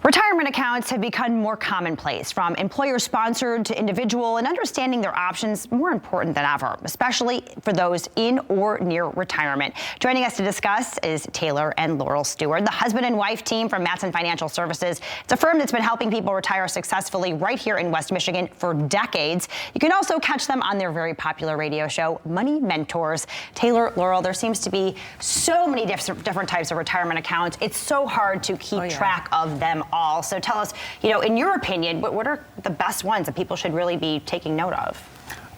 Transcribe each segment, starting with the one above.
Retirement accounts have become more commonplace, from employer-sponsored to individual, and understanding their options more important than ever, especially for those in or near retirement. Joining us to discuss is Taylor and Laurel Stewart, the husband and wife team from Mattson Financial Services. It's a firm that's been helping people retire successfully right here in West Michigan for decades. You can also catch them on their very popular radio show, Money Mentors. Taylor, Laurel, there seems to be so many different types of retirement accounts. It's so hard to keep track of them all. So tell us, in your opinion, what are the best ones that people should really be taking note of?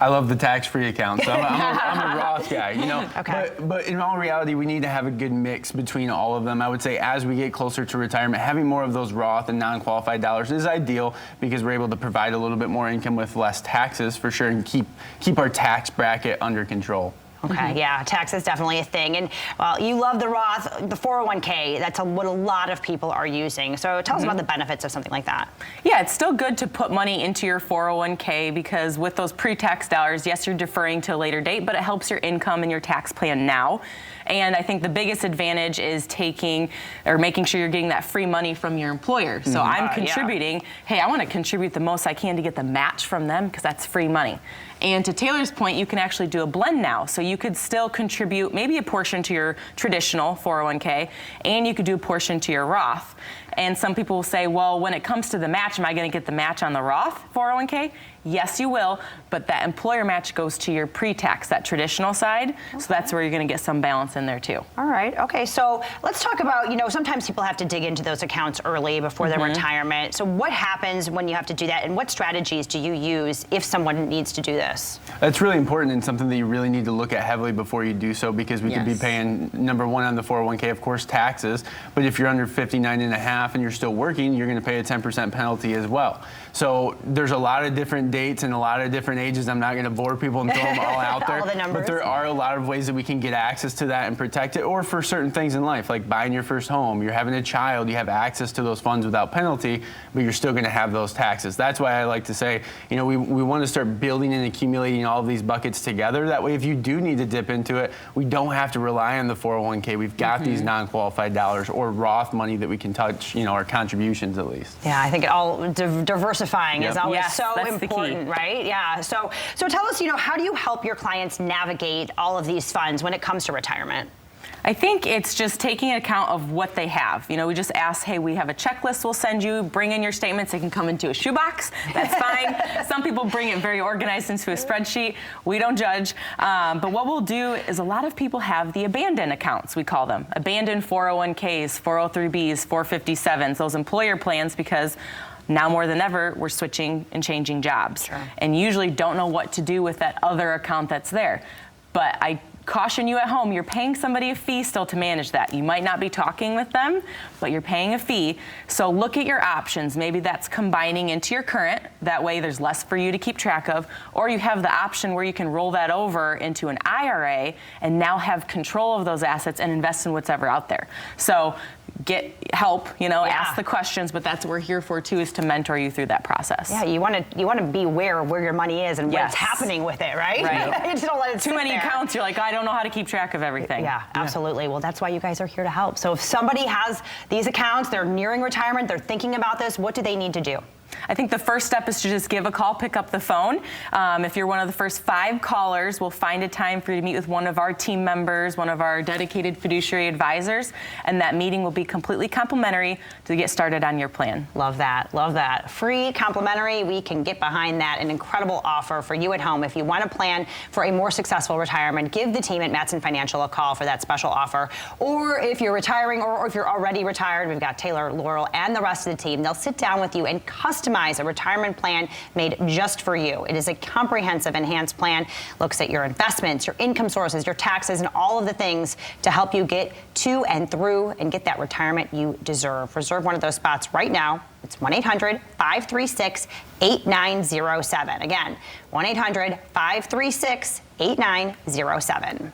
I love the tax-free accounts. I'm a Roth guy, Okay. But in all reality, we need to have a good mix between all of them. I would say as we get closer to retirement, having more of those Roth and non-qualified dollars is ideal because we're able to provide a little bit more income with less taxes for sure and keep our tax bracket under control. Okay, yeah, tax is definitely a thing. And well, you love the Roth, the 401k. That's what a lot of people are using. So tell us about the benefits of something like that. Yeah, it's still good to put money into your 401k because with those pre-tax dollars, yes, you're deferring to a later date, but it helps your income and your tax plan now. And I think the biggest advantage is making sure you're getting that free money from your employer. So I'm contributing. Hey, I want to contribute the most I can to get the match from them because that's free money. And to Taylor's point, you can actually do a blend now. So you could still contribute maybe a portion to your traditional 401k, and you could do a portion to your Roth. And some people will say, well, when it comes to the match, am I going to get the match on the Roth 401k? Yes, you will, but that employer match goes to your pre-tax, that traditional side. Okay. So that's where you're going to get some balance in there too. All right. Okay. So let's talk about, sometimes people have to dig into those accounts early before their retirement. So what happens when you have to do that, and what strategies do you use if someone needs to do this? That's really important and something that you really need to look at heavily before you do so, because we could be paying, number one, on the 401k, of course, taxes. But if you're under 59 and a half and you're still working, you're going to pay a 10% penalty as well. So there's a lot of different dates and a lot of different ages. I'm not going to bore people and throw them all out there. All the numbers. But there are a lot of ways that we can get access to that and protect it, or for certain things in life, like buying your first home, you're having a child, you have access to those funds without penalty, but you're still going to have those taxes. That's why I like to say, we want to start building and accumulating all of these buckets together. That way, if you do need to dip into it, we don't have to rely on the 401k. We've got these non-qualified dollars or Roth money that we can touch, our contributions at least. Yeah, I think diversifying is always so important, right? Yeah. So tell us, how do you help your clients navigate all of these funds when it comes to retirement? I think it's just taking account of what they have. We just ask, hey, we have a checklist we'll send you. Bring in your statements. They can come into a shoebox. That's fine. Some people bring it very organized into a spreadsheet. We don't judge. But what we'll do is a lot of people have the abandoned accounts, we call them. Abandoned 401ks, 403bs, 457s, those employer plans, because now more than ever, we're switching and changing jobs. Sure. And usually don't know what to do with that other account that's there. But I caution you at home, you're paying somebody a fee still to manage that. You might not be talking with them, but you're paying a fee. So look at your options. Maybe that's combining into your current. That way there's less for you to keep track of. Or you have the option where you can roll that over into an IRA and now have control of those assets and invest in whatever out there. So get help, ask the questions, but that's what we're here for too, is to mentor you through that process. Yeah, you want to be aware of where your money is and what's happening with it, right? Right. You just don't let it Too many accounts, you're like, I don't know how to keep track of everything. Yeah, absolutely. Well, that's why you guys are here to help. So if somebody has these accounts, they're nearing retirement, they're thinking about this, what do they need to do? I think the first step is to just give a call, pick up the phone. If you're one of the first 5 callers, we'll find a time for you to meet with one of our team members, one of our dedicated fiduciary advisors, and that meeting will be completely complimentary to get started on your plan. Love that. Love that. Free, complimentary. We can get behind that. An incredible offer for you at home. If you want to plan for a more successful retirement, give the team at Mattson Financial a call for that special offer. Or if you're retiring or if you're already retired, we've got Taylor, Laurel, and the rest of the team. They'll sit down with you and customize a retirement plan made just for you. It is a comprehensive enhanced plan, looks at your investments, your income sources, your taxes, and all of the things to help you get to and through and get that retirement you deserve. Reserve one of those spots right now. It's 1-800-536-8907. Again, 1-800-536-8907.